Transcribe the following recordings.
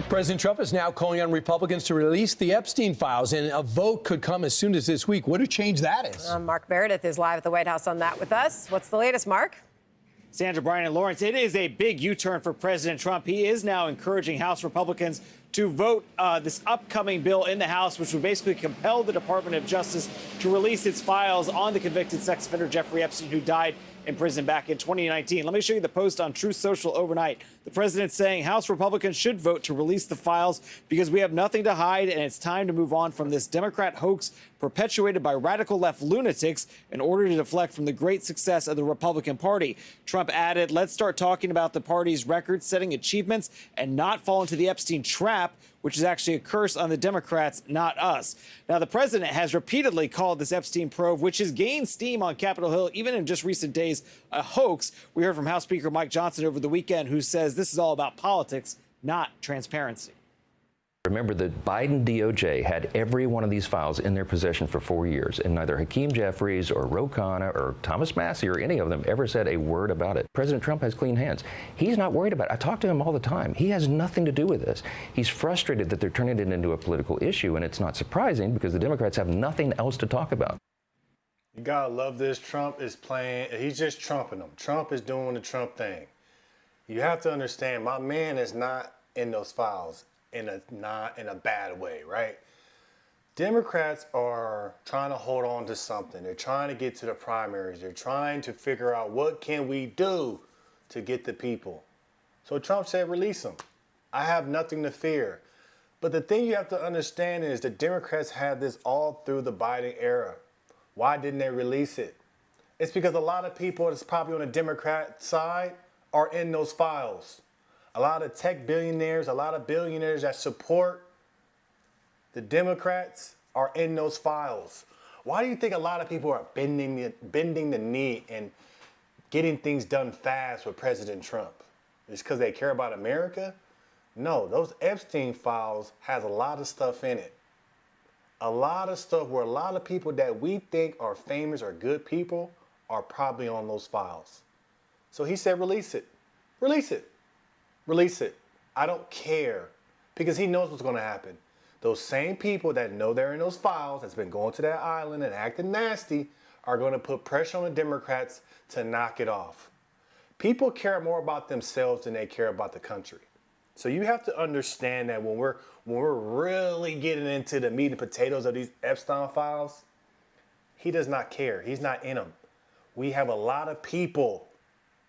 President Trump is now calling on Republicans to release the Epstein files, and a vote could come as soon as this week. What a change that is. Mark Meredith is live at the White House on that with us. What's the latest, Mark? Sandra, Brian, and Lawrence, it is a big U-turn for President Trump. He is now encouraging House Republicans to vote this upcoming bill in the House, which would basically compel the Department of Justice to release its files on the convicted sex offender Jeffrey Epstein, who died in prison back in 2019. Let me show you the post on Truth Social overnight. The president saying House Republicans should vote to release the files because we have nothing to hide and it's time to move on from this Democrat hoax perpetuated by radical left lunatics in order to deflect from the great success of the Republican Party. Trump added, let's start talking about the party's record-setting achievements and not fall into the Epstein trap, which is actually a curse on the Democrats, not us. Now, the president has repeatedly called this Epstein probe, which has gained steam on Capitol Hill, even in just recent days, a hoax. We heard from House Speaker Mike Johnson over the weekend, who says this is all about politics, not transparency. Remember, the Biden DOJ had every one of these files in their possession for 4 years, and neither Hakeem Jeffries or Ro Khanna or Thomas Massie or any of them ever said a word about it. President Trump has clean hands. He's not worried about it. I talk to him all the time. He has nothing to do with this. He's frustrated that they're turning it into a political issue, and it's not surprising because the Democrats have nothing else to talk about. You gotta love this. Trump is playing, he's just trumping them. Trump is doing the Trump thing. You have to understand, my man is not in those files. Not in a bad way, right? Democrats are trying to hold on to something. They're trying to get to the primaries. They're trying to figure out what can we do to get the people. So Trump said, release them. I have nothing to fear. But the thing you have to understand is the Democrats had this all through the Biden era. Why didn't they release it? It's because a lot of people that's probably on the Democrat side are in those files. A lot of tech billionaires, a lot of billionaires that support the Democrats are in those files. Why do you think a lot of people are bending the knee and getting things done fast with President Trump? It's because they care about America? No, those Epstein files has a lot of stuff in it. A lot of stuff where a lot of people that we think are famous or good people are probably on those files. So he said, release it. Release it. Release it. I don't care, because he knows what's going to happen. Those same people that know they're in those files, that's been going to that island and acting nasty, are going to put pressure on the Democrats to knock it off. People care more about themselves than they care about the country. So you have to understand that when we're really getting into the meat and potatoes of these Epstein files, he does not care. He's not in them. We have a lot of people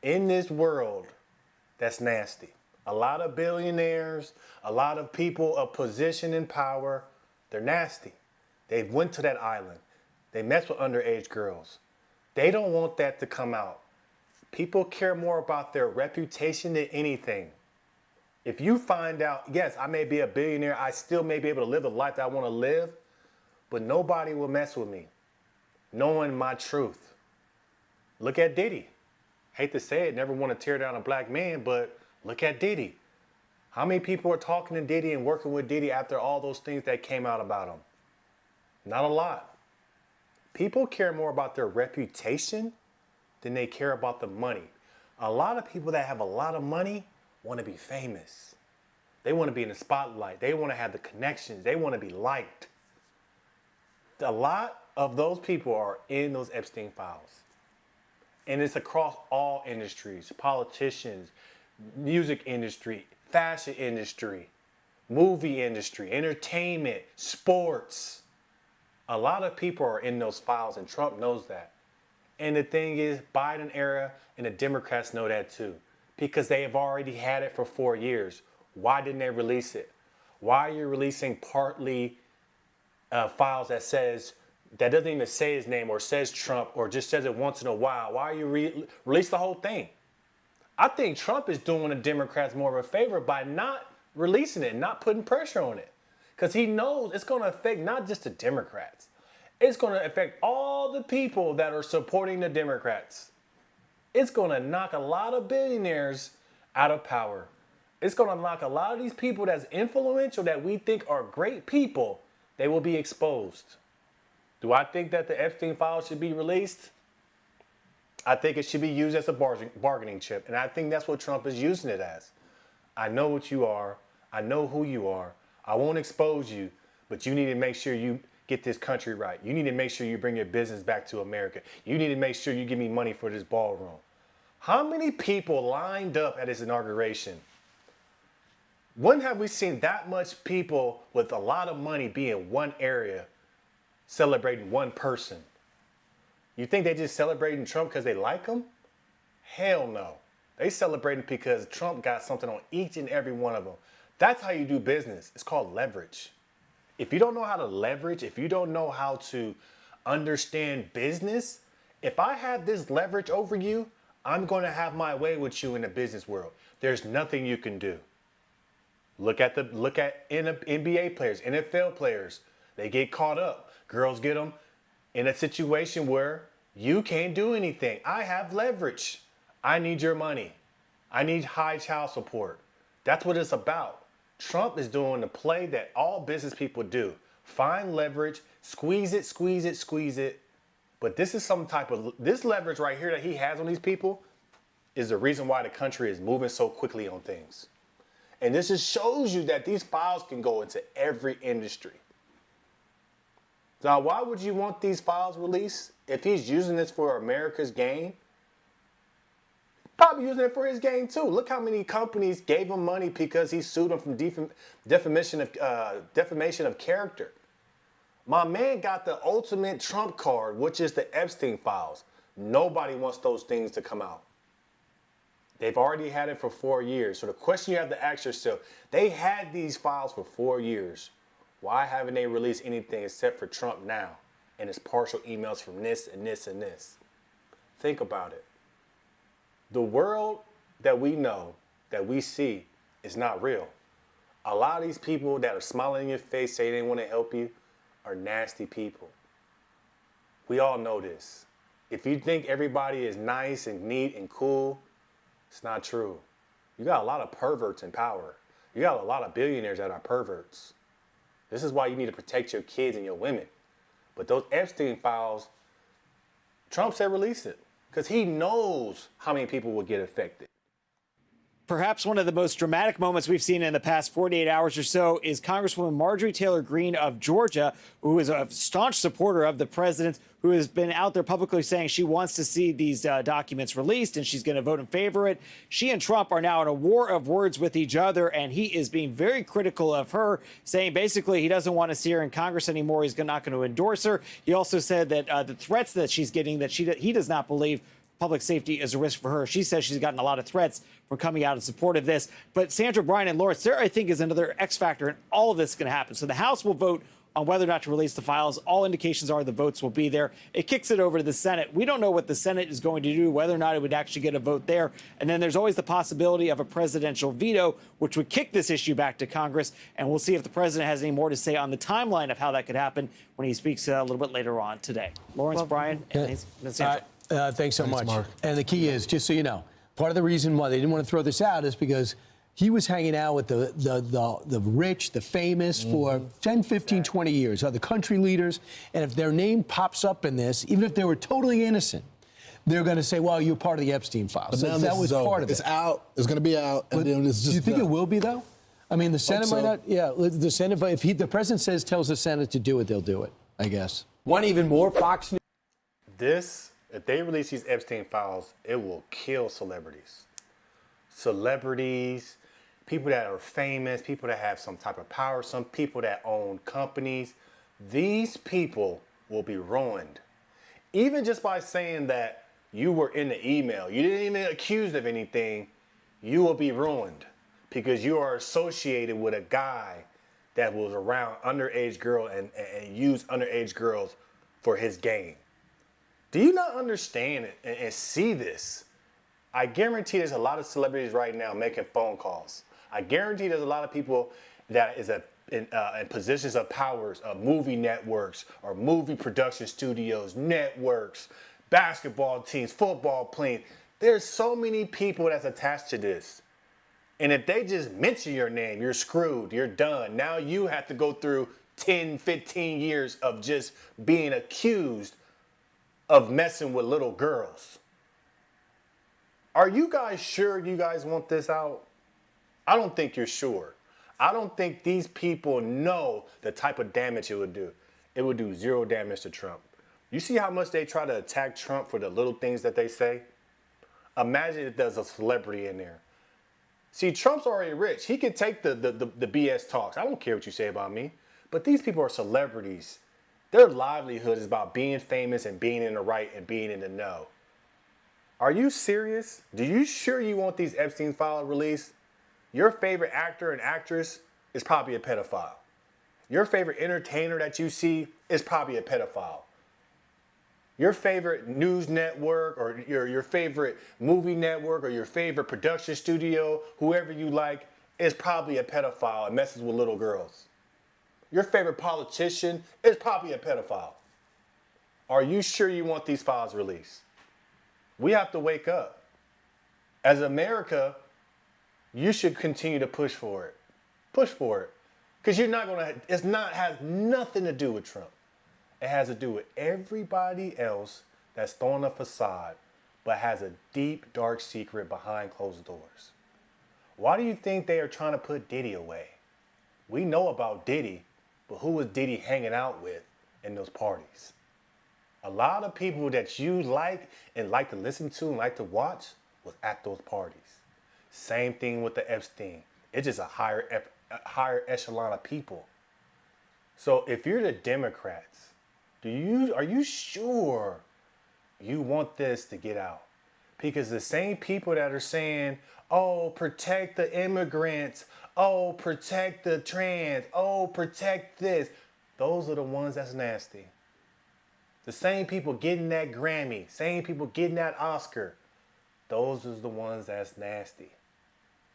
in this world that's nasty. A lot of billionaires, a lot of people of position and power, they're nasty. They went to that island. They mess with underage girls. They don't want that to come out. People care more about their reputation than anything. If you find out, yes, I may be a billionaire, I still may be able to live the life that I want to live, but nobody will mess with me, knowing my truth. Look at Diddy. Hate to say it, never want to tear down a black man, but look at Diddy. How many people are talking to Diddy and working with Diddy after all those things that came out about him? Not a lot. People care more about their reputation than they care about the money. A lot of people that have a lot of money want to be famous. They want to be in the spotlight. They want to have the connections. They want to be liked. A lot of those people are in those Epstein files. And it's across all industries, politicians, music industry, fashion industry, movie industry, entertainment, sports. A lot of people are in those files, and Trump knows that. And the thing is, Biden era and the Democrats know that too, because they have already had it for 4 years. Why didn't they release it? Why are you releasing partly files that doesn't even say his name or says Trump or just says it once in a while? Why are you release the whole thing? I think Trump is doing the Democrats more of a favor by not releasing it, not putting pressure on it. Because he knows it's going to affect not just the Democrats. It's going to affect all the people that are supporting the Democrats. It's going to knock a lot of billionaires out of power. It's going to knock a lot of these people that's influential that we think are great people. They will be exposed. Do I think that the Epstein files should be released? I think it should be used as a bargaining chip. And I think that's what Trump is using it as. I know what you are. I know who you are. I won't expose you, but you need to make sure you get this country right. You need to make sure you bring your business back to America. You need to make sure you give me money for this ballroom. How many people lined up at his inauguration? When have we seen that much people with a lot of money be in one area celebrating one person? You think they just celebrating Trump because they like him? Hell no. They celebrating because Trump got something on each and every one of them. That's how you do business. It's called leverage. If you don't know how to leverage, if you don't know how to understand business, if I have this leverage over you, I'm going to have my way with you in the business world. There's nothing you can do. Look at NBA players, NFL players. They get caught up. Girls get them in a situation where you can't do anything. I have leverage. I need your money. I need high child support. That's what it's about. Trump is doing the play that all business people do. Find leverage, squeeze it, squeeze it, squeeze it. But this is this leverage right here that he has on these people is the reason why the country is moving so quickly on things. And this just shows you that these files can go into every industry. Now, why would you want these files released? If he's using this for America's gain, probably using it for his gain too. Look how many companies gave him money because he sued them from defamation of character. My man got the ultimate trump card, which is the Epstein files. Nobody wants those things to come out. They've already had it for 4 years. So the question you have to ask yourself, they had these files for 4 years. Why haven't they released anything except for Trump now and his partial emails from this and this and this? Think about it. The world that we know, that we see, is not real. A lot of these people that are smiling in your face, say they want to help you, are nasty people. We all know this. If you think everybody is nice and neat and cool, it's not true. You got a lot of perverts in power. You got a lot of billionaires that are perverts. This is why you need to protect your kids and your women. But those Epstein files, Trump said release it because he knows how many people will get affected. Perhaps one of the most dramatic moments we've seen in the past 48 hours or so is Congresswoman Marjorie Taylor Greene of Georgia, who is a staunch supporter of the president, who has been out there publicly saying she wants to see these documents released and she's going to vote in favor of it. She and Trump are now in a war of words with each other, and he is being very critical of her, saying basically he doesn't want to see her in Congress anymore. He's not going to endorse her. He also said that the threats that she's getting, that he does not believe public safety is a risk for her. She says she's gotten a lot of threats from coming out in support of this. But Sandra, Brian, and Lawrence, there, I think, is another X factor in all of this going to happen. So the House will vote on whether or not to release the files. All indications are the votes will be there. It kicks it over to the Senate. We don't know what the Senate is going to do, whether or not it would actually get a vote there. And then there's always the possibility of a presidential veto, which would kick this issue back to Congress. And we'll see if the president has any more to say on the timeline of how that could happen when he speaks a little bit later on today. Lawrence, Brian, and Sandra. Thanks so much. Mark. And the key is, just so you know, part of the reason why they didn't want to throw this out is because he was hanging out with the rich, the famous for 10, 15, 20 years, other country leaders. And if their name pops up in this, even if they were totally innocent, they're going to say, well, you're part of the Epstein files. So that was part of it. It's out. It's going to be out. And then it's just do you think it will be, though? I mean, the Senate might not. Yeah, the Senate, if the president tells the Senate to do it, they'll do it, I guess. One even more Fox News. If they release these Epstein files, it will kill celebrities. Celebrities, people that are famous, people that have some type of power, some people that own companies. These people will be ruined. Even just by saying that you were in the email, you didn't even get accused of anything, you will be ruined because you are associated with a guy that was around underage girls and used underage girls for his gain. Do you not understand it and see this? I guarantee there's a lot of celebrities right now making phone calls. I guarantee there's a lot of people that is in positions of powers of movie networks or movie production studios, networks, basketball teams, football players. There's so many people that's attached to this. And if they just mention your name, you're screwed, you're done. Now you have to go through 10, 15 years of just being accused of messing with little girls. Are you guys sure you guys want this out? I don't think you're sure. I don't think these people know the type of damage it would do. It would do zero damage to Trump. You see how much they try to attack Trump for the little things that they say? Imagine if there's a celebrity in there. See, Trump's already rich. He can take the BS talks. I don't care what you say about me. But these people are celebrities. Their livelihood is about being famous and being in the right and being in the know. Are you serious? Do you sure you want these Epstein files released? Your favorite actor and actress is probably a pedophile. Your favorite entertainer that you see is probably a pedophile. Your favorite news network or your favorite movie network or your favorite production studio, whoever you like, is probably a pedophile and messes with little girls. Your favorite politician is probably a pedophile. Are you sure you want these files released? We have to wake up. As America, you should continue to push for it. Push for it. Because you're not gonna, has nothing to do with Trump. It has to do with everybody else that's throwing a facade, but has a deep, dark secret behind closed doors. Why do you think they are trying to put Diddy away? We know about Diddy, but who was Diddy hanging out with in those parties? A lot of people that you like and like to listen to and like to watch was at those parties. Same thing with the Epstein. It's just a higher echelon of people. So if you're the Democrats, are you sure you want this to get out? Because the same people that are saying, oh, protect the immigrants, oh, protect the trans, oh, protect this, those are the ones that's nasty. The same people getting that Grammy, same people getting that Oscar, those are the ones that's nasty.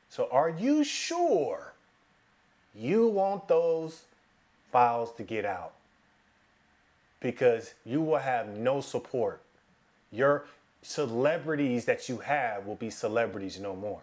So are you sure you want those files to get out? Because you will have no support. Your celebrities that you have will be celebrities no more.